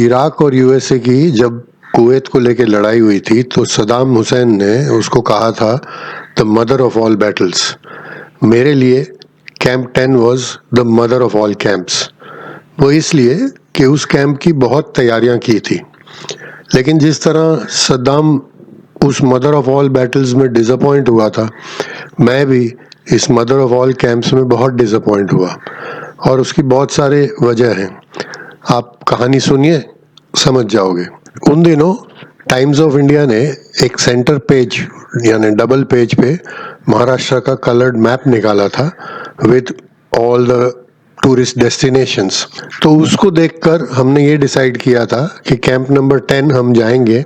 Iraq और USA की जब कुवैत को लेके लड़ाई हुई थी तो सद्दाम हुसैन ने उसको कहा था the mother of all battles. मेरे लिए camp 10 was the mother of all camps. वो इसलिए कि उस कैंप की बहुत तैयारियां की थी, लेकिन जिस तरह सद्दाम उस मदर ऑफ ऑल बैटल्स में डिसअपॉइंट हुआ था, मैं भी इस मदर ऑफ ऑल कैंप्स में बहुत डिसअपॉइंट हुआ। और उसकी बहुत सारे वजह हैं। आप कहानी सुनिए, समझ जाओगे। उन दिनों टाइम्स ऑफ इंडिया ने एक सेंटर पेज यानी डबल पेज पे महाराष्ट्र का कलर्ड मैप निकाला था with all the tourist destinations. तो उसको देखकर हमने ये डिसाइड किया था कि कैंप नंबर 10 हम जाएंगे।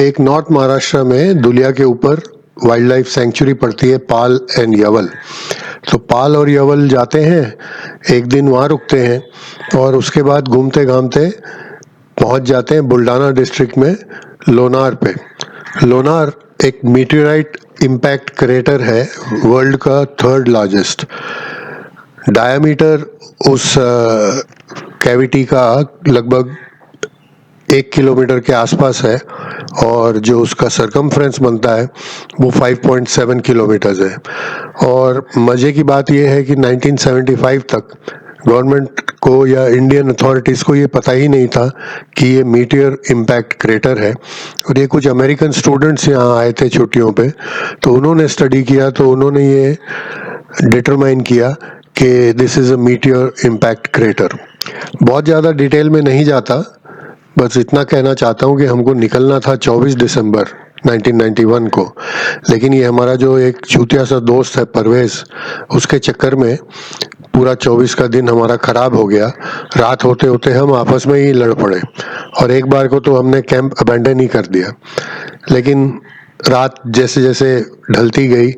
एक नॉर्थ महाराष्ट्र में दुलिया के ऊपर वाइल्ड लाइफ सेंचुरी पड़ती है, पाल एंड यवल। तो पाल और यवल जाते हैं, एक दिन वहाँ रुकते हैं और उसके बाद घूमते घामते पहुंच जाते हैं बुल्डाना डिस्ट्रिक्ट में लोनार पे। लोनार एक मीटेराइट इम्पैक्ट क्रेटर है, वर्ल्ड का 3rd लार्जेस्ट। डायमीटर उस कैविटी का लगभग 1 किलोमीटर के आसपास है और जो उसका सरकमफ्रेंस बनता है वो 5.7 किलोमीटर्स है। और मज़े की बात यह है कि 1975 तक गवर्नमेंट को या इंडियन अथॉरिटीज़ को ये पता ही नहीं था कि ये मीटियर इम्पैक्ट क्रेटर है। और ये कुछ अमेरिकन स्टूडेंट्स यहाँ आए थे छुट्टियों पे, तो उन्होंने स्टडी किया, तो उन्होंने ये डिटरमाइन किया कि this is a meteor impact crater. बहुत ज़्यादा डिटेल में नहीं जाता, बस इतना कहना चाहता हूँ कि हमको निकलना था 24 दिसंबर 1991 को, लेकिन ये हमारा जो एक चूतिया सा दोस्त है परवेज, उसके चक्कर में पूरा 24 का दिन हमारा ख़राब हो गया। रात होते होते हम आपस में ही लड़ पड़े और एक बार को तो हमने कैंप अबैंडन ही कर दिया। लेकिन रात जैसे जैसे ढलती गई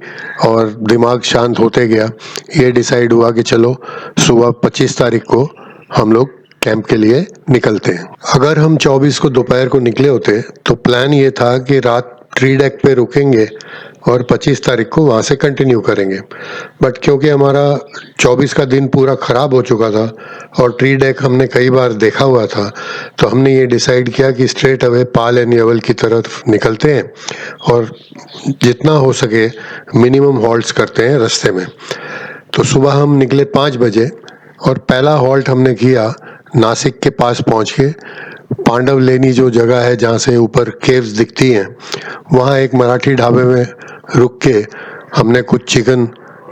और दिमाग शांत होते गया, ये डिसाइड हुआ कि चलो सुबह 25 तारीख को हम लोग कैंप के लिए निकलते हैं। अगर हम 24 को दोपहर को निकले होते तो प्लान ये था कि रात ट्री डेक पे रुकेंगे और 25 तारीख को वहाँ से कंटिन्यू करेंगे। बट क्योंकि हमारा 24 का दिन पूरा ख़राब हो चुका था और ट्री डेक हमने कई बार देखा हुआ था, तो हमने ये डिसाइड किया कि स्ट्रेट अवे पाल एंड यवल की तरफ निकलते हैं और जितना हो सके मिनिमम हॉल्ट्स करते हैं रास्ते में। तो सुबह हम निकले 5 बजे और पहला हॉल्ट हमने किया नासिक के पास पहुंच के। पांडव लेनी जो जगह है जहाँ से ऊपर केव्स दिखती हैं, वहाँ एक मराठी ढाबे में रुक के हमने कुछ चिकन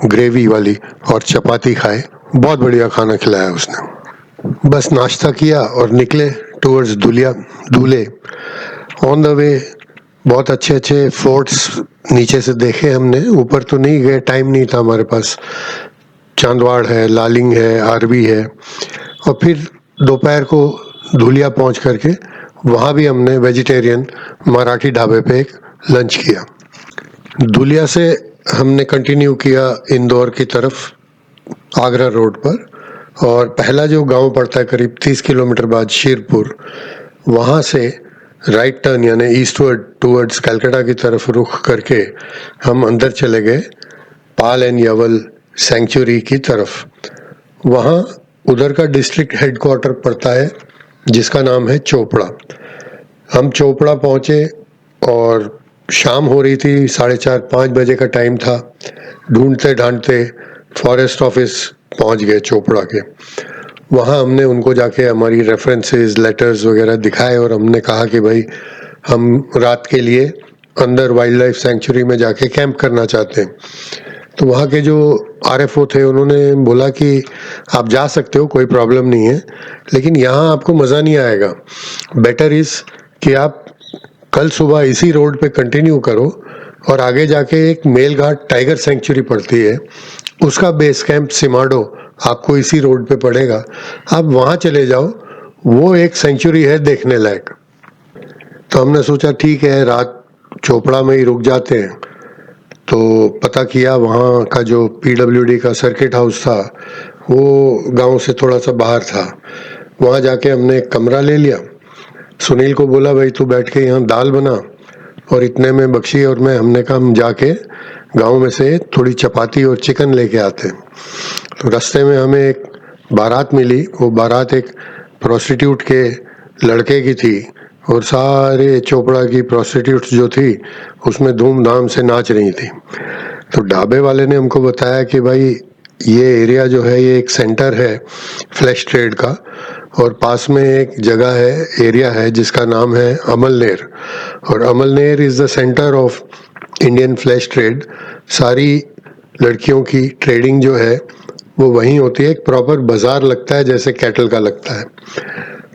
ग्रेवी वाली और चपाती खाए। बहुत बढ़िया खाना खिलाया उसने। बस नाश्ता किया और निकले टूवर्ड्स दूल्हे। ऑन द वे बहुत अच्छे अच्छे फोर्ट्स नीचे से देखे हमने, ऊपर तो नहीं गए, टाइम नहीं था हमारे पास। चांदवाड़ है, लालिंग है, आरवी है। और फिर दोपहर को धुलिया पहुंच करके वहाँ भी हमने वेजिटेरियन मराठी ढाबे पे एक लंच किया। धुलिया से हमने कंटिन्यू किया इंदौर की तरफ आगरा रोड पर, और पहला जो गांव पड़ता है करीब 30 किलोमीटर बाद शीरपुर, वहाँ से राइट टर्न यानी ईस्टवर्ड टूवर्ड्स कलकत्ता की तरफ रुख करके हम अंदर चले गए पाल एंड यवल सेंचुरी की तरफ। वहाँ उधर का डिस्ट्रिक्ट हेडक्वार्टर पड़ता है जिसका नाम है चोपड़ा। हम चोपड़ा पहुँचे और शाम हो रही थी, 4:30-5 बजे का टाइम था। ढूंढते ढांढते फॉरेस्ट ऑफिस पहुँच गए चोपड़ा के। वहाँ हमने उनको जाके हमारी रेफरेंसेस लेटर्स वगैरह दिखाए और हमने कहा कि भाई हम रात के लिए अंदर वाइल्ड लाइफ सेंचुरी में जाके कैंप करना चाहते हैं। तो वहाँ के जो आरएफओ थे उन्होंने बोला कि आप जा सकते हो, कोई प्रॉब्लम नहीं है, लेकिन यहाँ आपको मज़ा नहीं आएगा। बेटर इज़ कि आप कल सुबह इसी रोड पे कंटिन्यू करो और आगे जाके एक मेलघाट टाइगर सेंचुरी पड़ती है, उसका बेस कैंप सिमाडो आपको इसी रोड पे पड़ेगा, आप वहाँ चले जाओ, वो एक सेंचुरी है देखने लायक। तो हमने सोचा ठीक है, रात चोपड़ा में ही रुक जाते हैं। तो पता किया वहाँ का जो पीडब्ल्यूडी का सर्किट हाउस था वो गांव से थोड़ा सा बाहर था। वहाँ जाके हमने एक कमरा ले लिया। सुनील को बोला भाई तू बैठ के यहाँ दाल बना, और इतने में बख्शी और मैं हमने कहा हम जाके गांव में से थोड़ी चपाती और चिकन लेके आते। तो रास्ते में हमें एक बारात मिली। वो बारात एक प्रोस्टिट्यूट के लड़के की थी और सारे चोपड़ा की प्रोस्टिट्यूट्स जो थी उसमें धूमधाम से नाच रही थी। तो ढाबे वाले ने हमको बताया कि भाई ये एरिया जो है ये एक सेंटर है फ्लैश ट्रेड का, और पास में एक जगह है, एरिया है जिसका नाम है अमलनेर, और Amalner is the centre of Indian flash trade. सारी लड़कियों की ट्रेडिंग जो है वो वहीं होती है, एक प्रॉपर बाजार लगता है जैसे कैटल का लगता है।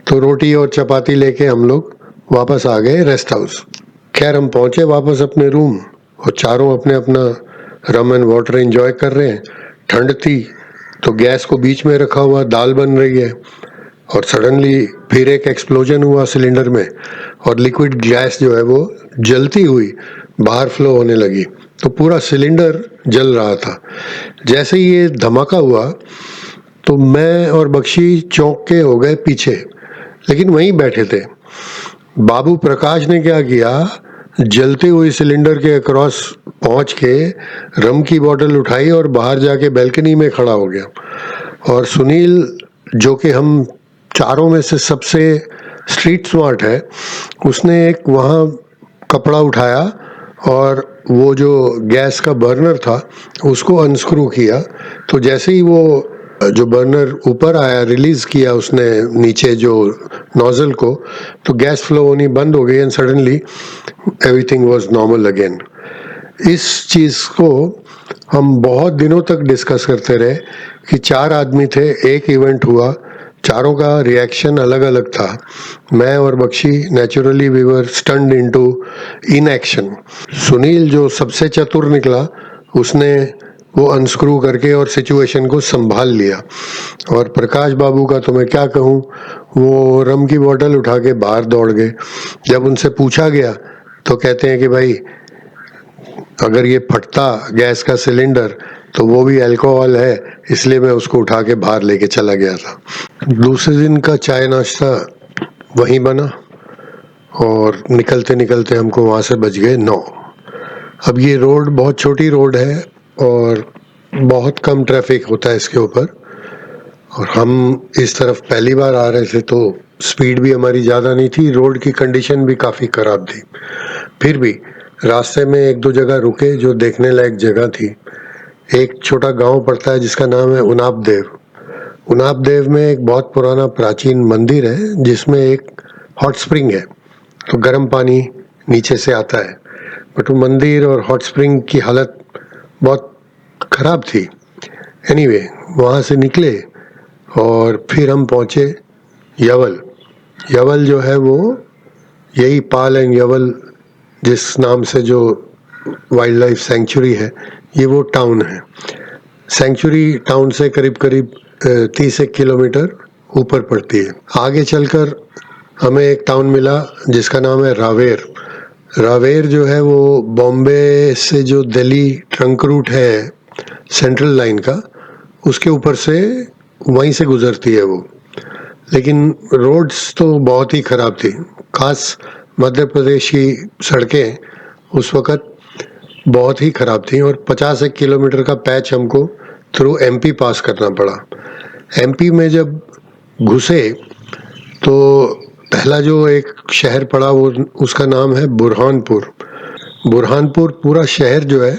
तो रोटी और चपाती लेके हम लोग वापस आ गए रेस्ट हाउस। खैर हम पहुंचे वापस अपने रूम और चारों अपने अपना रम एंड वाटर एंजॉय कर रहे हैं। ठंड थी तो गैस को बीच में रखा हुआ, दाल बन रही है, और सडनली फिर एक एक्सप्लोजन हुआ सिलेंडर में और लिक्विड गैस जो है वो जलती हुई बाहर फ्लो होने लगी। तो पूरा सिलेंडर जल रहा था। जैसे ही ये धमाका हुआ तो मैं और बख्शी चौंक के हो गए पीछे, लेकिन वहीं बैठे थे। बाबू प्रकाश ने क्या किया, जलती हुई सिलेंडर के अक्रॉस पहुंच के रम की बोतल उठाई और बाहर जाके बैल्कनी में खड़ा हो गया। और सुनील जो कि हम चारों में से सबसे स्ट्रीट स्मार्ट है, उसने एक वहाँ कपड़ा उठाया और वो जो गैस का बर्नर था उसको अनस्क्रू किया। तो जैसे ही वो जो बर्नर ऊपर आया, रिलीज किया उसने नीचे जो नोजल को, तो गैस फ्लो होनी बंद हो गई and suddenly everything was normal again. इस चीज़ को हम बहुत दिनों तक डिस्कस करते रहे कि 4 आदमी थे, एक इवेंट हुआ, चारों का रिएक्शन अलग अलग था। मैं और Bakshi naturally we were stunned into inaction. Sunil जो सबसे चतुर निकला, उसने वो अनस्क्रू करके और सिचुएशन को संभाल लिया। और प्रकाश बाबू का तो मैं क्या कहूँ, वो रम की बोतल उठा के बाहर दौड़ गए। जब उनसे पूछा गया तो कहते हैं कि भाई अगर ये फटता गैस का सिलेंडर तो वो भी अल्कोहल है, इसलिए मैं उसको उठा के बाहर लेके चला गया था। दूसरे दिन का चाय नाश्ता वहीं बना और निकलते निकलते हमको वहाँ से बज गए 9। अब ये रोड बहुत छोटी रोड है और बहुत कम ट्रैफिक होता है इसके ऊपर, और हम इस तरफ पहली बार आ रहे थे तो स्पीड भी हमारी ज़्यादा नहीं थी, रोड की कंडीशन भी काफ़ी ख़राब थी। फिर भी रास्ते में एक दो जगह रुके जो देखने लायक जगह थी। एक छोटा गांव पड़ता है जिसका नाम है उनाब देव। उनाब देव में एक बहुत पुराना प्राचीन मंदिर है जिसमें एक हॉट स्प्रिंग है, तो गर्म पानी नीचे से आता है। बट वो मंदिर और हॉट स्प्रिंग की हालत बहुत ख़राब थी। एनीवे वहाँ से निकले और फिर हम पहुँचे यवल। यवल जो है वो यही पाल एंड यवल जिस नाम से जो वाइल्ड लाइफ सेंचुरी है, ये वो टाउन है। सेंचुरी टाउन से करीब करीब 30 किलोमीटर ऊपर पड़ती है। आगे चलकर हमें एक टाउन मिला जिसका नाम है रावेर। रावेर जो है वो बॉम्बे से जो दिल्ली ट्रंक रूट है सेंट्रल लाइन का, उसके ऊपर से वहीं से गुजरती है वो। लेकिन रोड्स तो बहुत ही ख़राब थी, खास मध्य प्रदेश की सड़कें उस वक़्त बहुत ही ख़राब थी। और 50 किलोमीटर का पैच हमको थ्रू एमपी पास करना पड़ा। एमपी में जब घुसे तो पहला जो एक शहर पड़ा वो उसका नाम है बुरहानपुर। बुरहानपुर पूरा शहर जो है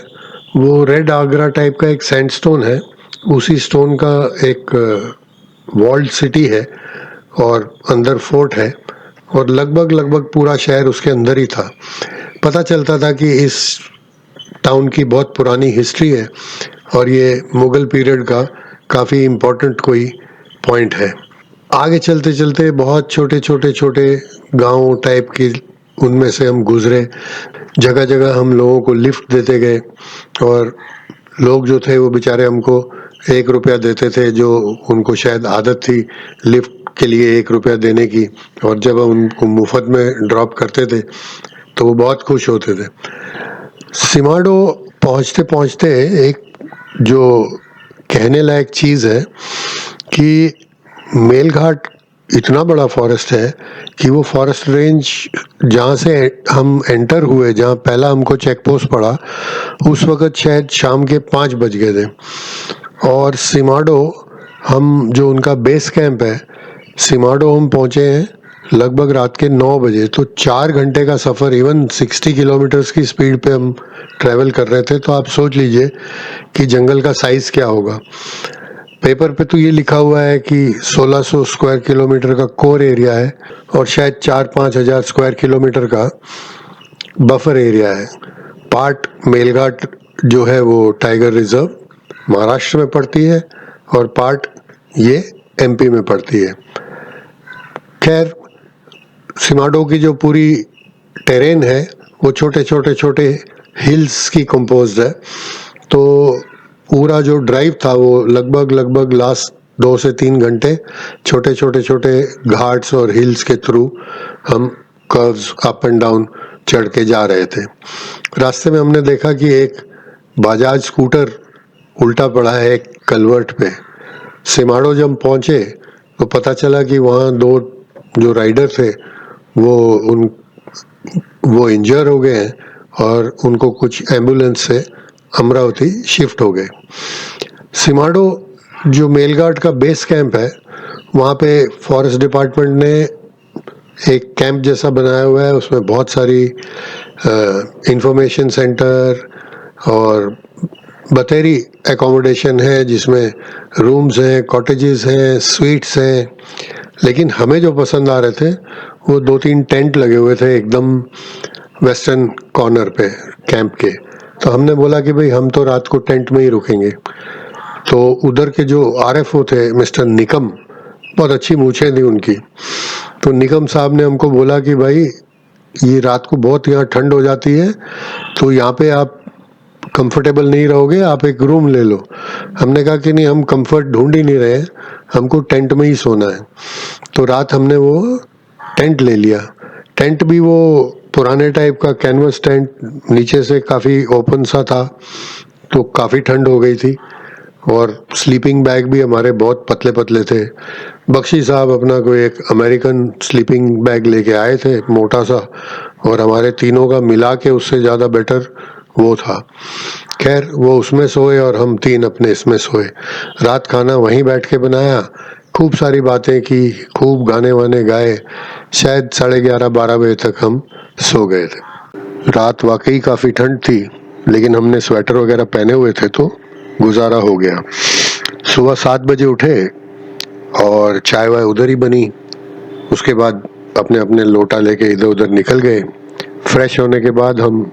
वो रेड आगरा टाइप का एक सैंडस्टोन है, उसी स्टोन का एक वॉल्ड सिटी है और अंदर फोर्ट है, और लगभग पूरा शहर उसके अंदर ही था। पता चलता था कि इस टाउन की बहुत पुरानी हिस्ट्री है और ये मुग़ल पीरियड का काफ़ी इम्पोर्टेंट कोई पॉइंट है। आगे चलते चलते बहुत छोटे गांव टाइप की उनमें से हम गुजरे। जगह जगह हम लोगों को लिफ्ट देते गए और लोग जो थे वो बेचारे हमको 1 रुपया देते थे, जो उनको शायद आदत थी लिफ्ट के लिए 1 रुपया देने की, और जब हम उनको मुफ्त में ड्रॉप करते थे तो वो बहुत खुश होते थे। सिमाडो पहुँचते पहुँचते एक जो कहने लायक चीज़ है कि मेलघाट इतना बड़ा फॉरेस्ट है कि वो फॉरेस्ट रेंज जहाँ से हम एंटर हुए, जहाँ पहला हमको चेक पोस्ट पड़ा, उस वक़्त शायद शाम के 5 बज गए थे। और सिमाडो हम जो उनका बेस कैंप है, सिमाडो हम पहुँचे हैं लगभग रात के 9 बजे। तो 4 घंटे का सफ़र, इवन 60 किलोमीटर्स की स्पीड पे हम ट्रैवल कर रहे थे। तो आप सोच लीजिए कि जंगल का साइज़ क्या होगा। पेपर पे तो ये लिखा हुआ है कि 1600 स्क्वायर किलोमीटर का कोर एरिया है और शायद 4-5 हज़ार स्क्वायर किलोमीटर का बफर एरिया है। पार्ट मेलघाट जो है वो टाइगर रिजर्व महाराष्ट्र में पड़ती है और पार्ट ये एमपी में पड़ती है। खैर, सिमाडो की जो पूरी टेरेन है वो छोटे छोटे छोटे हिल्स की कंपोज्ड है। तो पूरा जो ड्राइव था वो लगभग लास्ट 2 से 3 घंटे छोटे छोटे छोटे घाट्स और हिल्स के थ्रू हम कर्व्स अप एंड डाउन चढ़ के जा रहे थे। रास्ते में हमने देखा कि एक बजाज स्कूटर उल्टा पड़ा है एक कलवर्ट पे। सिमाडो जब पहुंचे तो पता चला कि वहाँ 2 जो राइडर थे वो इंजर हो गए हैं और उनको कुछ एम्बुलेंस से अमरावती शिफ्ट हो गए। सिमाडो जो मेलघाट का बेस कैंप है, वहाँ पे फॉरेस्ट डिपार्टमेंट ने एक कैंप जैसा बनाया हुआ है। उसमें बहुत सारी इंफॉर्मेशन सेंटर और बतेरी एकोमोडेशन है, जिसमें रूम्स हैं, कॉटेजेस हैं, स्वीट्स हैं। लेकिन हमें जो पसंद आ रहे थे वो 2-3 टेंट लगे हुए थे एकदम वेस्टर्न कॉर्नर पे कैंप के। तो हमने बोला कि भाई हम तो रात को टेंट में ही रुकेंगे। तो उधर के जो आरएफओ थे मिस्टर निकम, बहुत अच्छी मूछें थी उनकी। तो निकम साहब ने हमको बोला कि भाई ये रात को बहुत यहाँ ठंड हो जाती है, तो यहाँ पे आप कंफर्टेबल नहीं रहोगे, आप एक रूम ले लो। हमने कहा कि नहीं, हम कंफर्ट ढूंढ ही नहीं रहे, हमको टेंट में ही सोना है। तो रात हमने वो टेंट ले लिया। टेंट भी वो पुराने टाइप का कैनवस टेंट, नीचे से काफ़ी ओपन सा था, तो काफ़ी ठंड हो गई थी। और स्लीपिंग बैग भी हमारे बहुत पतले पतले थे। बख्शी साहब अपना कोई एक अमेरिकन स्लीपिंग बैग लेके आए थे, मोटा सा, और हमारे तीनों का मिला के उससे ज़्यादा बेटर वो था। खैर, वो उसमें सोए और हम 3 अपने इसमें सोए। रात खाना वहीं बैठ के बनाया, खूब सारी बातें की, खूब गाने वाने गाए। शायद 11:30-12 बजे तक हम सो गए थे। रात वाकई काफ़ी ठंड थी, लेकिन हमने स्वेटर वगैरह पहने हुए थे तो गुजारा हो गया। सुबह 7 बजे उठे और चाय वाय उधर ही बनी। उसके बाद अपने अपने लोटा लेके इधर उधर निकल गए। फ्रेश होने के बाद हम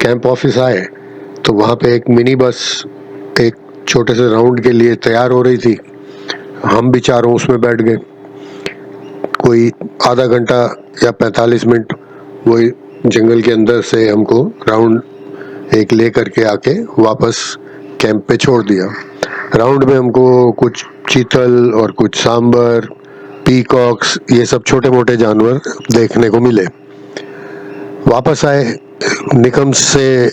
कैंप ऑफिस आए तो वहाँ पे एक मिनी बस एक छोटे से राउंड के लिए तैयार हो रही थी। हम भी चारों उसमें बैठ गए। कोई आधा घंटा या 45 मिनट वही जंगल के अंदर से हमको राउंड एक ले करके आके वापस कैंप पे छोड़ दिया। राउंड में हमको कुछ चीतल और कुछ सांबर, पीकॉक्स, ये सब छोटे मोटे जानवर देखने को मिले। वापस आए, निकम से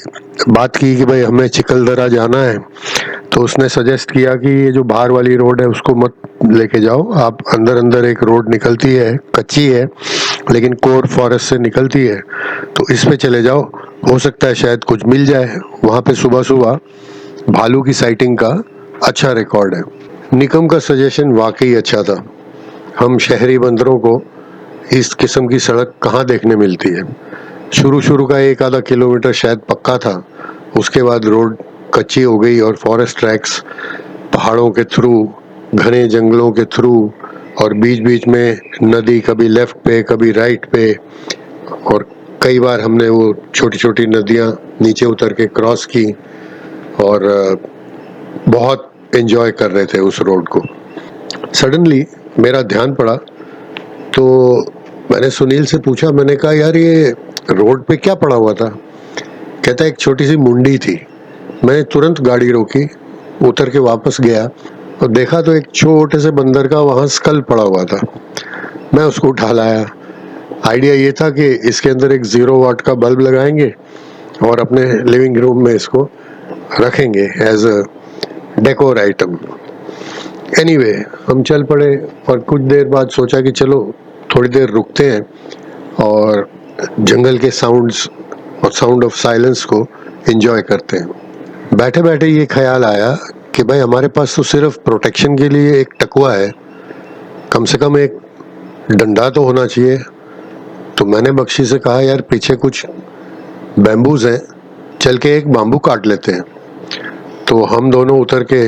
बात की कि भाई हमें चिकलदरा जाना है। तो उसने सजेस्ट किया कि ये जो बाहर वाली रोड है उसको मत लेके जाओ, आप अंदर अंदर एक रोड निकलती है, कच्ची है लेकिन कोर फॉरेस्ट से निकलती है, तो इस पे चले जाओ, हो सकता है शायद कुछ मिल जाए। वहाँ पे सुबह सुबह भालू की साइटिंग का अच्छा रिकॉर्ड है। निकम का सजेशन वाकई अच्छा था। हम शहरी बंदरों को इस किस्म की सड़क कहाँ देखने मिलती है। शुरू शुरू का 1-आधा किलोमीटर शायद पक्का था, उसके बाद रोड कच्ची हो गई और फॉरेस्ट ट्रैक्स पहाड़ों के थ्रू, घने जंगलों के थ्रू, और बीच बीच में नदी कभी लेफ्ट पे कभी राइट पे। और कई बार हमने वो छोटी छोटी नदियाँ नीचे उतर के क्रॉस की और बहुत एंजॉय कर रहे थे उस रोड को। सडनली मेरा ध्यान पड़ा तो मैंने सुनील से पूछा, मैंने कहा यार ये रोड पे क्या पड़ा हुआ था? कहता एक छोटी सी मुंडी थी। मैंने तुरंत गाड़ी रोकी, उतर के वापस गया और देखा तो एक छोटे से बंदर का वहाँ स्कल पड़ा हुआ था। मैं उसको उठा लाया। आइडिया ये था कि इसके अंदर एक 0 वाट का बल्ब लगाएंगे और अपने लिविंग रूम में इसको रखेंगे as a decor item. Anyway, हम चल पड़े और कुछ देर बाद सोचा कि चलो थोड़ी देर रुकते हैं और जंगल के साउंड्स और साउंड ऑफ साइलेंस को एंजॉय करते हैं। बैठे बैठे ये ख्याल आया कि भाई हमारे पास तो सिर्फ प्रोटेक्शन के लिए एक टकुआ है, कम से कम एक डंडा तो होना चाहिए। तो मैंने बख्शी से कहा यार पीछे कुछ बैम्बूज हैं, चल के एक बाम्बू काट लेते हैं। तो हम दोनों उतर के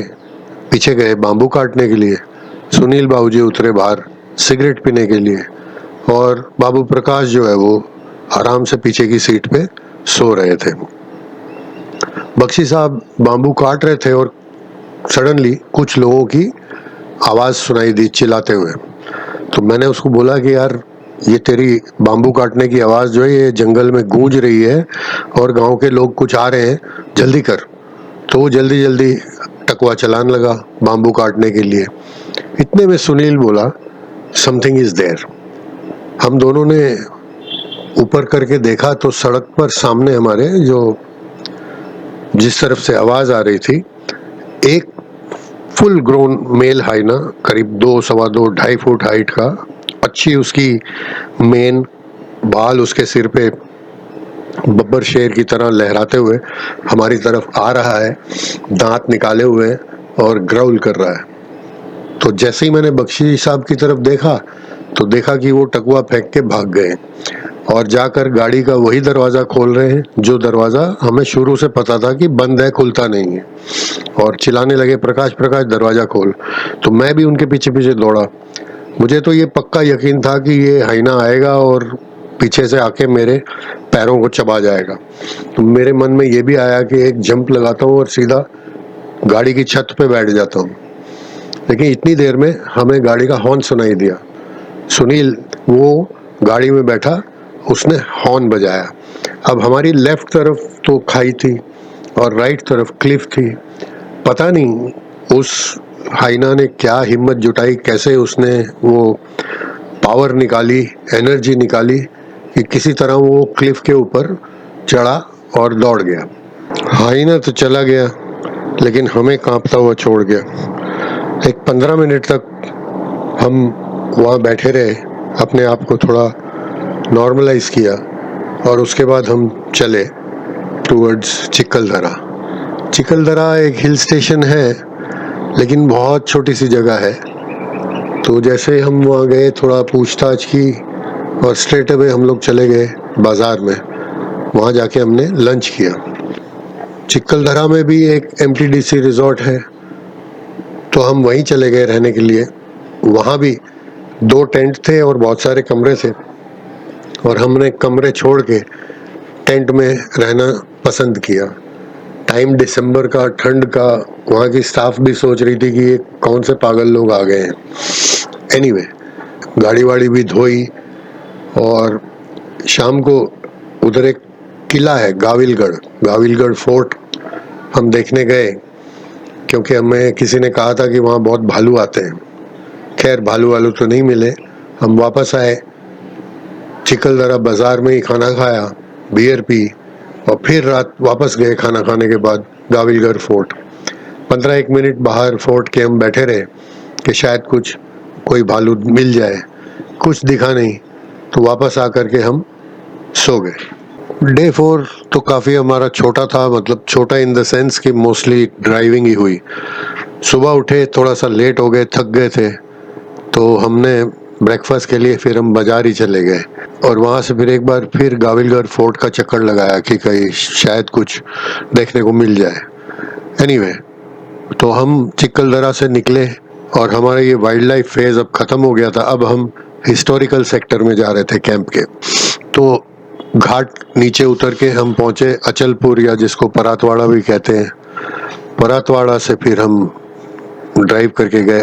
पीछे गए बाम्बू काटने के लिए। सुनील बाबूजी उतरे बाहर सिगरेट पीने के लिए, और बाबू प्रकाश जो है वो आराम से पीछे की सीट पे सो रहे थे। बख्शी साहब बाम्बू काट रहे थे और सडनली कुछ लोगों की आवाज़ सुनाई दी चिल्लाते हुए। तो मैंने उसको बोला कि यार ये तेरी बाम्बू काटने की आवाज़ जो है ये जंगल में गूंज रही है और गांव के लोग कुछ आ रहे हैं, जल्दी कर। तो वो जल्दी जल्दी टकवा चलाने लगा बाम्बू काटने के लिए। इतने में सुनील बोला समथिंग इज देयर। हम दोनों ने ऊपर करके देखा तो सड़क पर सामने हमारे जो जिस तरफ से आवाज़ आ रही थी, एक फुल ग्रोन मेल हाइना करीब 2 सवा 2 2.5 फुट हाइट का, अच्छी उसकी मेन, बाल उसके सिर पे बब्बर शेर की तरह लहराते हुए हमारी तरफ आ रहा है, दांत निकाले हुए और ग्राउल कर रहा है। तो जैसे ही मैंने बख्शी साहब की तरफ देखा तो देखा कि वो टकुआ फेंक के भाग गए और जाकर गाड़ी का वही दरवाज़ा खोल रहे हैं जो दरवाज़ा हमें शुरू से पता था कि बंद है, खुलता नहीं है, और चिल्लाने लगे प्रकाश प्रकाश दरवाज़ा खोल। तो मैं भी उनके पीछे पीछे दौड़ा। मुझे तो ये पक्का यकीन था कि ये हाइना आएगा और पीछे से आके मेरे पैरों को चबा जाएगा। तो मेरे मन में ये भी आया कि एक जंप लगाता हूँ और सीधा गाड़ी की छत पे बैठ जाता हूँ। लेकिन इतनी देर में हमें गाड़ी का हॉर्न सुनाई दिया। सुनील वो गाड़ी में बैठा, उसने हॉर्न बजाया। अब हमारी लेफ्ट तरफ तो खाई थी और राइट तरफ क्लिफ थी। पता नहीं उस हाइना ने क्या हिम्मत जुटाई, कैसे उसने वो पावर निकाली, एनर्जी निकाली कि किसी तरह वो क्लिफ के ऊपर चढ़ा और दौड़ गया। हाइना तो चला गया लेकिन हमें कांपता हुआ छोड़ गया। एक 15 मिनट तक हम वहाँ बैठे रहे, अपने आप को थोड़ा नॉर्मलाइज किया और उसके बाद हम चले टूवर्ड्स चिखलदरा। चिखलदरा एक हिल स्टेशन है लेकिन बहुत छोटी सी जगह है। तो जैसे हम वहाँ गए, थोड़ा पूछताछ की और स्ट्रेट अवे हम लोग चले गए बाज़ार में। वहाँ जाके हमने लंच किया। चिखलदरा में भी एक MTDC रिजॉर्ट है, तो हम वहीं चले गए रहने के लिए। वहाँ भी 2 टेंट थे और बहुत सारे कमरे थे, और हमने कमरे छोड़ के टेंट में रहना पसंद किया। टाइम दिसंबर का, ठंड का, वहाँ की स्टाफ भी सोच रही थी कि ये कौन से पागल लोग आ गए हैं। एनीवे, गाड़ी वाड़ी भी धोई और शाम को उधर एक किला है गाविलगढ़ फोर्ट, हम देखने गए क्योंकि हमें किसी ने कहा था कि वहाँ बहुत भालू आते हैं। खैर भालू वालू तो नहीं मिले। हम वापस आए, चिखलदरा बाज़ार में ही खाना खाया, बियर पी और फिर रात वापस गए खाना खाने के बाद गाविलगढ़ फोर्ट। 15-1 मिनट बाहर फोर्ट के हम बैठे रहे कि शायद कुछ कोई भालू मिल जाए। कुछ दिखा नहीं, तो वापस आकर के हम सो गए। डे 4 तो काफ़ी हमारा छोटा था, मतलब छोटा इन द सेंस कि मोस्टली ड्राइविंग ही हुई। सुबह उठे, थोड़ा सा लेट हो गए, थक गए थे, तो हमने ब्रेकफास्ट के लिए फिर हम बाज़ार ही चले गए और वहाँ से फिर एक बार फिर गाविलगढ़ फोर्ट का चक्कर लगाया कि कहीं शायद कुछ देखने को मिल जाए। एनीवे, तो हम चिखलदरा से निकले और हमारा ये वाइल्ड लाइफ फेज़ अब ख़त्म हो गया था। अब हम हिस्टोरिकल सेक्टर में जा रहे थे कैंप के। तो घाट नीचे उतर के हम पहुँचे अचलपुर, या जिसको परातवाड़ा भी कहते हैं। परातवाड़ा से फिर हम ड्राइव करके गए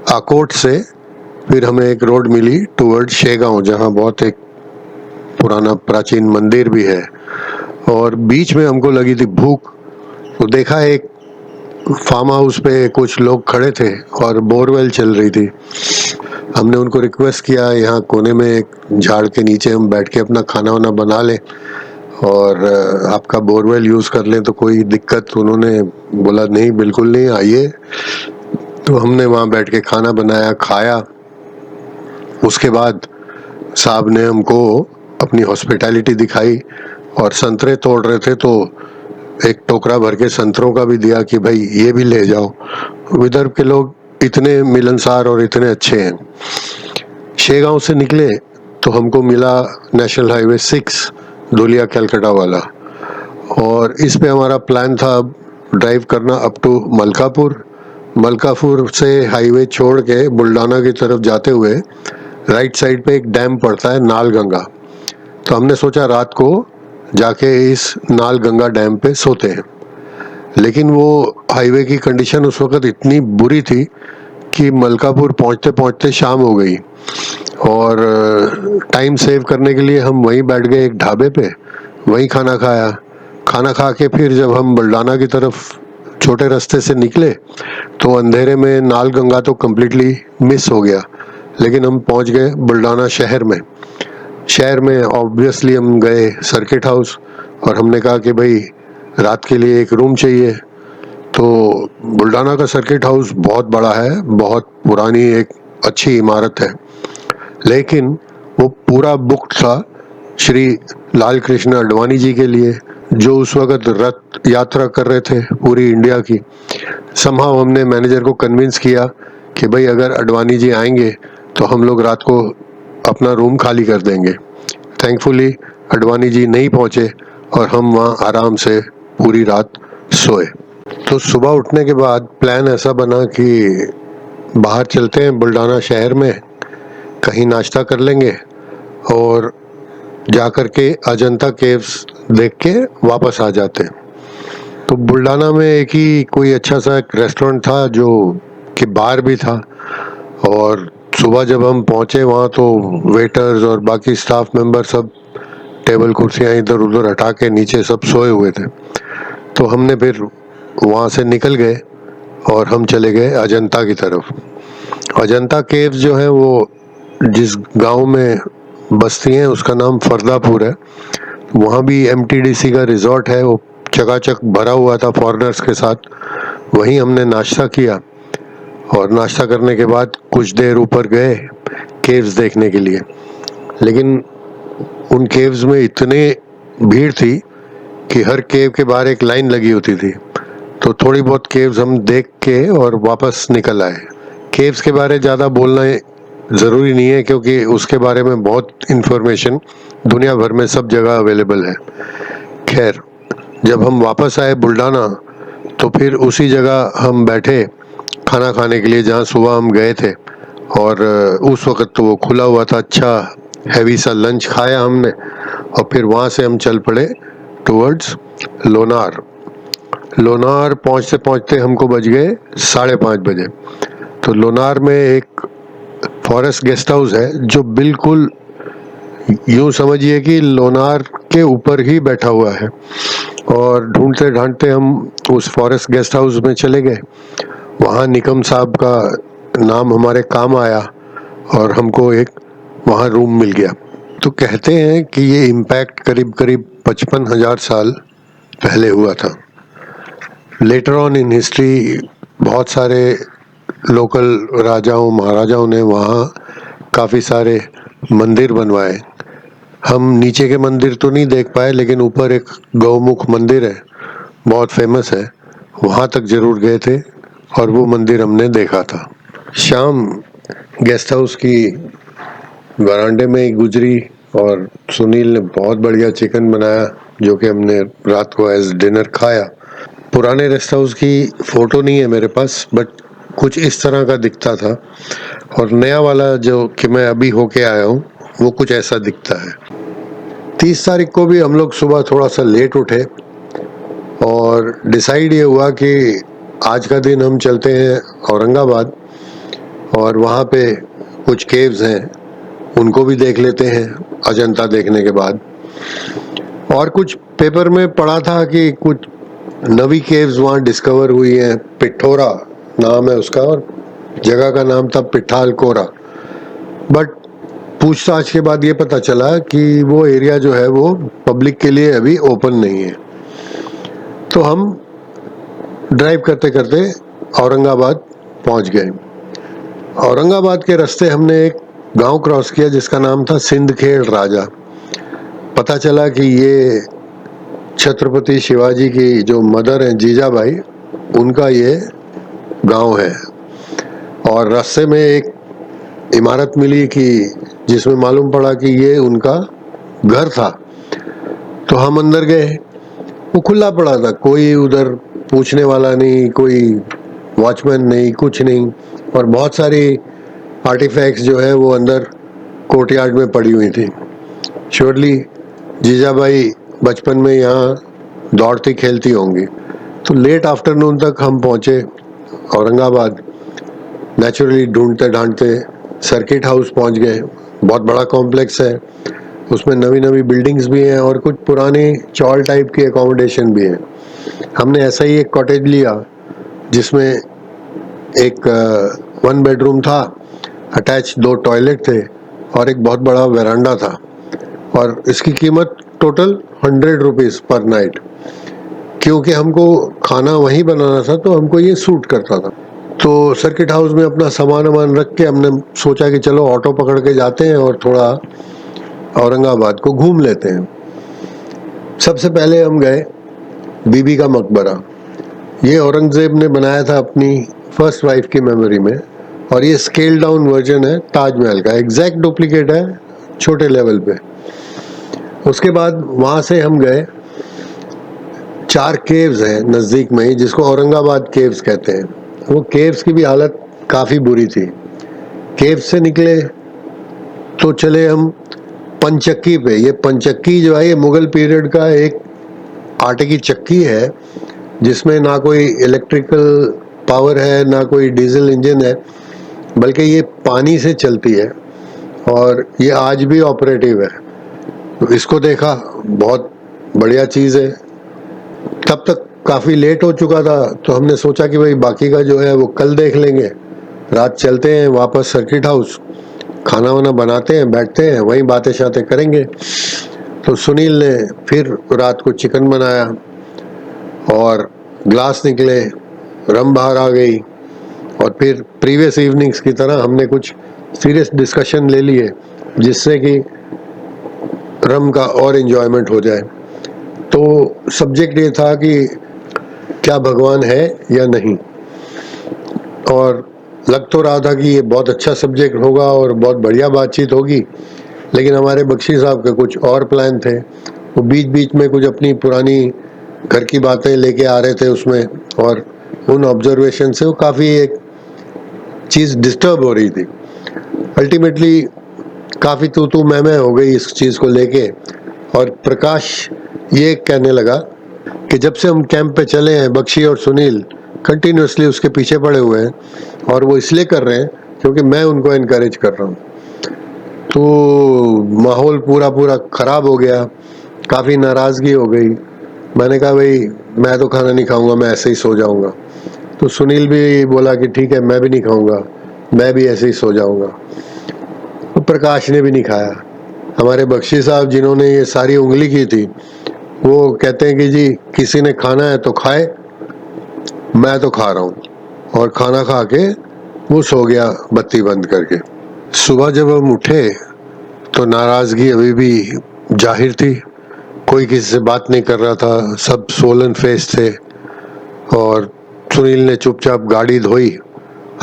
आकोट से फिर हमें एक रोड मिली टूवर्ड शेगांव, जहाँ बहुत एक पुराना प्राचीन मंदिर भी है। और बीच में हमको लगी थी भूख, तो देखा एक फार्म हाउस पे कुछ लोग खड़े थे और बोरवेल चल रही थी। हमने उनको रिक्वेस्ट किया यहाँ कोने में एक झाड़ के नीचे हम बैठ के अपना खाना वाना बना लें और आपका बोरवेल यूज़ कर लें, तो कोई दिक्कत। उन्होंने बोला नहीं, बिल्कुल नहीं, आइए। तो हमने वहाँ बैठ के खाना बनाया, खाया। उसके बाद साहब ने हमको अपनी हॉस्पिटैलिटी दिखाई और संतरे तोड़ रहे थे, तो एक टोकरा भर के संतरों का भी दिया कि भाई ये भी ले जाओ। विदर्भ के लोग इतने मिलनसार और इतने अच्छे हैं। शेगांव से निकले तो हमको मिला नेशनल हाईवे 6 धुलिया कलकत्ता वाला, और इस पे हमारा प्लान था ड्राइव करना अप टू मलकापुर। मलकापुर से हाईवे छोड़ के बुल्डाना की तरफ जाते हुए राइट साइड पे एक डैम पड़ता है नालगंगा, तो हमने सोचा रात को जाके इस नालगंगा डैम पे सोते हैं। लेकिन वो हाईवे की कंडीशन उस वक्त इतनी बुरी थी कि मलकापुर पहुंचते पहुंचते शाम हो गई, और टाइम सेव करने के लिए हम वहीं बैठ गए एक ढाबे पे, वहीं खाना खाया। खाना खा के फिर जब हम बुल्डाना की तरफ छोटे रास्ते से निकले तो अंधेरे में नालगंगा तो कम्प्लीटली मिस हो गया, लेकिन हम पहुंच गए बुल्डाना शहर में। शहर में ऑब्वियसली हम गए सर्किट हाउस, और हमने कहा कि भाई रात के लिए एक रूम चाहिए। तो बुल्डाना का सर्किट हाउस बहुत बड़ा है, बहुत पुरानी एक अच्छी इमारत है, लेकिन वो पूरा बुक था श्री लाल कृष्ण आडवाणी जी के लिए, जो उस वक्त रथ यात्रा कर रहे थे पूरी इंडिया की। समहाउ हमने मैनेजर को कन्विंस किया कि भाई अगर आडवाणी जी आएंगे तो हम लोग रात को अपना रूम खाली कर देंगे। थैंकफुली आडवाणी जी नहीं पहुंचे और हम वहाँ आराम से पूरी रात सोए। तो सुबह उठने के बाद प्लान ऐसा बना कि बाहर चलते हैं बुल्डाना शहर में, कहीं नाश्ता कर लेंगे और जाकर के अजंता केव्स देख के वापस आ जाते हैं। तो बुल्डाना में एक ही कोई अच्छा सा एक रेस्टोरेंट था जो कि बार भी था, और सुबह जब हम पहुंचे वहाँ तो वेटर्स और बाकी स्टाफ मेंबर सब टेबल कुर्सियाँ इधर उधर हटा के नीचे सब सोए हुए थे। तो हमने फिर वहाँ से निकल गए और हम चले गए अजंता की तरफ। अजंता केव्स जो है वो जिस गांव में बस्ती है उसका नाम फरदापुर है। वहाँ भी एमटीडीसी का रिजॉर्ट है, वो चकाचक भरा हुआ था फॉरेनर्स के साथ। वहीं हमने नाश्ता किया, और नाश्ता करने के बाद कुछ देर ऊपर गए केव्स देखने के लिए। लेकिन उन केव्स में इतने भीड़ थी कि हर केव के बाहर एक लाइन लगी होती थी। तो थोड़ी बहुत केव्स हम देख के और वापस निकल आए। केव्स के बारे ज़्यादा बोलना ज़रूरी नहीं है, क्योंकि उसके बारे में बहुत इन्फॉर्मेशन दुनिया भर में सब जगह अवेलेबल है। खैर, जब हम वापस आए बुल्डाना तो फिर उसी जगह हम बैठे खाना खाने के लिए जहाँ सुबह हम गए थे, और उस वक्त तो वो खुला हुआ था। अच्छा हैवी सा लंच खाया हमने, और फिर वहाँ से हम चल पड़े टुवर्ड्स लोनार। लोनार पहुँचते पहुँचते हमको बज गए 5:30 बजे। तो लोनार में एक फॉरेस्ट गेस्ट हाउस है जो बिल्कुल यूँ समझिए कि लोनार के ऊपर ही बैठा हुआ है, और ढूंढते ढांढते हम उस फॉरेस्ट गेस्ट हाउस में चले गए। वहाँ निकम साहब का नाम हमारे काम आया और हमको एक वहाँ रूम मिल गया। तो कहते हैं कि ये इम्पैक्ट करीब करीब 55,000 साल पहले हुआ था। लेटर ऑन इन हिस्ट्री बहुत सारे लोकल राजाओं महाराजाओं ने वहाँ काफ़ी सारे मंदिर बनवाए। हम नीचे के मंदिर तो नहीं देख पाए, लेकिन ऊपर एक गौमुख मंदिर है, बहुत फेमस है, वहाँ तक जरूर गए थे और वो मंदिर हमने देखा था। शाम गेस्ट हाउस की वरांडे में ही गुजरी, और सुनील ने बहुत बढ़िया चिकन बनाया जो कि हमने रात को एज डिनर खाया। पुराने रेस्ट हाउस की फ़ोटो नहीं है मेरे पास, बट कुछ इस तरह का दिखता था, और नया वाला जो कि मैं अभी होके आया हूँ वो कुछ ऐसा दिखता है। 30 तारीख को भी हम लोग सुबह थोड़ा सा लेट उठे, और डिसाइड ये हुआ कि आज का दिन हम चलते हैं औरंगाबाद, और वहाँ पे कुछ केव्स हैं उनको भी देख लेते हैं अजंता देखने के बाद। और कुछ पेपर में पढ़ा था कि कुछ नवी केव्स वहाँ डिस्कवर हुई हैं, पिठोरा नाम है उसका, और जगह का नाम था पिठालकोरा। बट पूछताछ के बाद ये पता चला कि वो एरिया जो है वो पब्लिक के लिए अभी ओपन नहीं है। तो हम ड्राइव करते करते औरंगाबाद पहुंच गए। औरंगाबाद के रास्ते हमने एक गांव क्रॉस किया जिसका नाम था सिंदखेड़ राजा। पता चला कि ये छत्रपति शिवाजी की जो मदर हैं जीजाबाई, उनका ये गांव है। और रास्ते में एक इमारत मिली कि जिसमें मालूम पड़ा कि ये उनका घर था। तो हम अंदर गए, वो खुला पड़ा था, कोई उधर पूछने वाला नहीं, कोई वॉचमैन नहीं, कुछ नहीं। और बहुत सारी आर्टिफैक्ट्स जो है वो अंदर कोर्टयार्ड में पड़ी हुई थी। श्योरली जीजाबाई बचपन में यहाँ दौड़ती खेलती होंगी। तो लेट आफ्टरनून तक हम पहुँचे औरंगाबाद। नेचुरली ढूंढते ढांढते सर्किट हाउस पहुँच गए। बहुत बड़ा कॉम्प्लेक्स है, उसमें नवी नवी बिल्डिंग्स भी हैं और कुछ पुरानी चॉल टाइप की एकोमोडेशन भी है। हमने ऐसा ही एक कॉटेज लिया जिसमें एक 1 बेडरूम था, अटैच 2 टॉयलेट थे और एक बहुत बड़ा वरांडा था। और इसकी कीमत टोटल 100 रुपीज़ पर नाइट। क्योंकि हमको खाना वहीं बनाना था तो हमको ये सूट करता था। तो सर्किट हाउस में अपना सामान वामान रख के हमने सोचा कि चलो ऑटो पकड़ के जाते हैं और थोड़ा औरंगाबाद को घूम लेते हैं। सबसे पहले हम गए बीबी का मकबरा। ये औरंगजेब ने बनाया था अपनी फर्स्ट वाइफ की मेमोरी में, और ये स्केल डाउन वर्जन है ताजमहल का, एग्जैक्ट डुप्लीकेट है छोटे लेवल पे। उसके बाद वहाँ से हम गए, 4 केव्स हैं नज़दीक में ही जिसको औरंगाबाद केव्स कहते हैं। वो केव्स की भी हालत काफ़ी बुरी थी। केव्स से निकले तो चले हम पंचक्की पे। ये पंचक्की जो है ये मुगल पीरियड का एक आटे की चक्की है जिसमें ना कोई इलेक्ट्रिकल पावर है ना कोई डीजल इंजन है, बल्कि ये पानी से चलती है और ये आज भी ऑपरेटिव है। तो इसको देखा, बहुत बढ़िया चीज़ है। तब तक काफ़ी लेट हो चुका था तो हमने सोचा कि भाई बाकी का जो है वो कल देख लेंगे। रात चलते हैं वापस सर्किट हाउस, खाना वाना बनाते हैं, बैठते हैं, वहीं बातें शातें करेंगे। तो सुनील ने फिर रात को चिकन बनाया और ग्लास निकले, रम बाहर आ गई। और फिर प्रीवियस इवनिंग्स की तरह हमने कुछ सीरियस डिस्कशन ले लिए जिससे कि रम का और एंजॉयमेंट हो जाए। तो सब्जेक्ट ये था कि क्या भगवान है या नहीं, और लग तो रहा था कि ये बहुत अच्छा सब्जेक्ट होगा और बहुत बढ़िया बातचीत होगी। लेकिन हमारे बख्शी साहब के कुछ और प्लान थे। वो बीच बीच में कुछ अपनी पुरानी घर की बातें लेके आ रहे थे उसमें, और उन ऑब्जर्वेशन से वो काफ़ी एक चीज़ डिस्टर्ब हो रही थी। अल्टीमेटली काफ़ी तू मैं हो गई इस चीज़ को लेके। और प्रकाश ये कहने लगा कि जब से हम कैंप पे चले हैं बख्शी और सुनील कंटिन्यूसली उसके पीछे पड़े हुए हैं, और वो इसलिए कर रहे हैं क्योंकि मैं उनको इनकरेज कर रहा हूँ। तो माहौल पूरा ख़राब हो गया, काफ़ी नाराज़गी हो गई। मैंने कहा भाई मैं तो खाना नहीं खाऊंगा, मैं ऐसे ही सो जाऊंगा। तो सुनील भी बोला कि ठीक है मैं भी नहीं खाऊंगा, मैं भी ऐसे ही सो जाऊंगा। तो प्रकाश ने भी नहीं खाया। हमारे बख्शी साहब जिन्होंने ये सारी उंगली की थी वो कहते हैं कि जी किसी ने खाना है तो खाए, मैं तो खा रहा हूँ। और खाना खा के वो सो गया बत्ती बंद करके। सुबह जब हम उठे तो नाराज़गी अभी भी जाहिर थी, कोई किसी से बात नहीं कर रहा था, सब सोलन फेस थे। और सुनील ने चुपचाप गाड़ी धोई,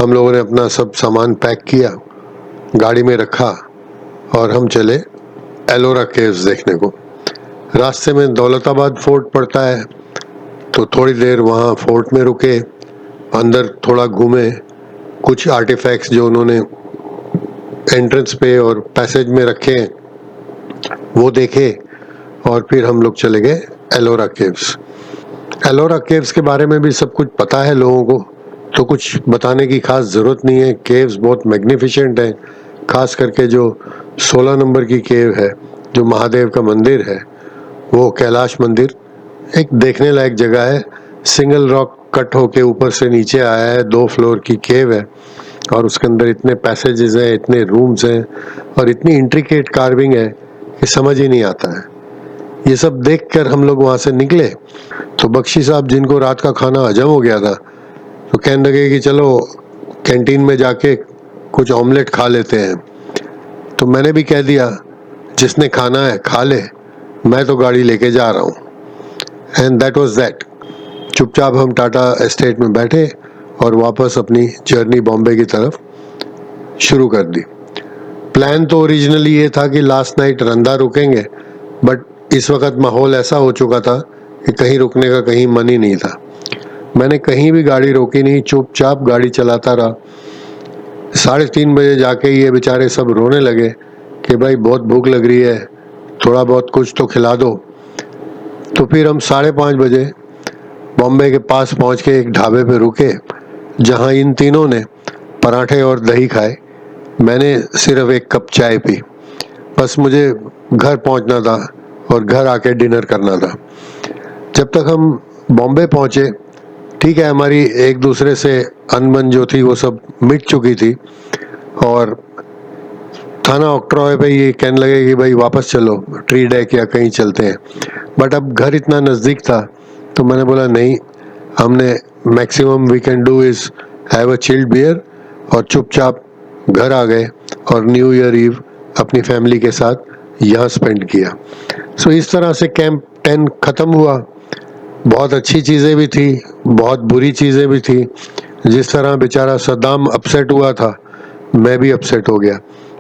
हम लोगों ने अपना सब सामान पैक किया, गाड़ी में रखा और हम चले एलोरा केव्स देखने को। रास्ते में दौलताबाद फोर्ट पड़ता है तो थोड़ी देर वहाँ फोर्ट में रुके, अंदर थोड़ा घूमे, कुछ आर्टिफैक्ट्स जो उन्होंने एंट्रेंस पे और पैसेज में रखे वो देखे, और फिर हम लोग चले गए एलोरा केव्स। एलोरा केव्स के बारे में भी सब कुछ पता है लोगों को, तो कुछ बताने की खास ज़रूरत नहीं है। केव्स बहुत मैग्निफिसेंट हैं, खास करके जो 16 नंबर की केव है जो महादेव का मंदिर है, वो कैलाश मंदिर एक देखने लायक जगह है। सिंगल रॉक कट होके ऊपर से नीचे आया है, 2 फ्लोर की केव है और उसके अंदर इतने पैसेजेस हैं, इतने रूम्स हैं और इतनी इंट्रिकेट कार्विंग है कि समझ ही नहीं आता है। ये सब देखकर हम लोग वहाँ से निकले तो बख्शी साहब जिनको रात का खाना हजम हो गया था तो कहने लगे कि चलो कैंटीन में जाके कुछ ऑमलेट खा लेते हैं। तो मैंने भी कह दिया जिसने खाना है खा ले, मैं तो गाड़ी लेके जा रहा हूँ। And that was that. चुपचाप हम टाटा एस्टेट में बैठे और वापस अपनी जर्नी बॉम्बे की तरफ शुरू कर दी। प्लान तो ओरिजिनली ये था कि लास्ट नाइट रंदा रुकेंगे, बट इस वक्त माहौल ऐसा हो चुका था कि कहीं रुकने का कहीं मन ही नहीं था। मैंने कहीं भी गाड़ी रोकी नहीं, चुपचाप गाड़ी चलाता रहा। 3:30 बजे जाके ये बेचारे सब रोने लगे कि भाई बहुत भूख लग रही है, थोड़ा बहुत कुछ तो खिला दो। तो फिर हम 5:30 बजे बॉम्बे के पास पहुंच के एक ढाबे पे रुके, जहां इन तीनों ने पराठे और दही खाए। मैंने सिर्फ एक कप चाय पी। बस मुझे घर पहुंचना था और घर आके डिनर करना था। जब तक हम बॉम्बे पहुंचे, ठीक है, हमारी एक दूसरे से अनबन जो थी वो सब मिट चुकी थी और थाना ऑक्ट्रॉय पे ये कहने लगे कि भाई वापस चलो, ट्री डेक या कहीं चलते हैं। बट अब घर इतना नज़दीक था तो मैंने बोला नहीं, हमने maximum we can do is have a chilled beer, और चुपचाप घर आ गए और न्यू ईयर ईव अपनी फैमिली के साथ यहाँ स्पेंड किया। सो इस तरह से कैंप 10 ख़त्म हुआ। बहुत अच्छी चीज़ें भी थी, बहुत बुरी चीज़ें भी थी। जिस तरह बेचारा सद्दाम अपसेट हुआ था, मैं भी अपसेट हो गया।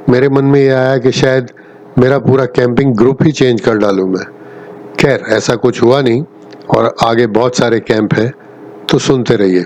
मेरे मन में ये आया कि शायद मेरा पूरा कैंपिंग ग्रुप ही चेंज कर डालूं मैं। खैर, ऐसा कुछ हुआ नहीं और आगे बहुत सारे कैंप हैं, तो सुनते रहिए।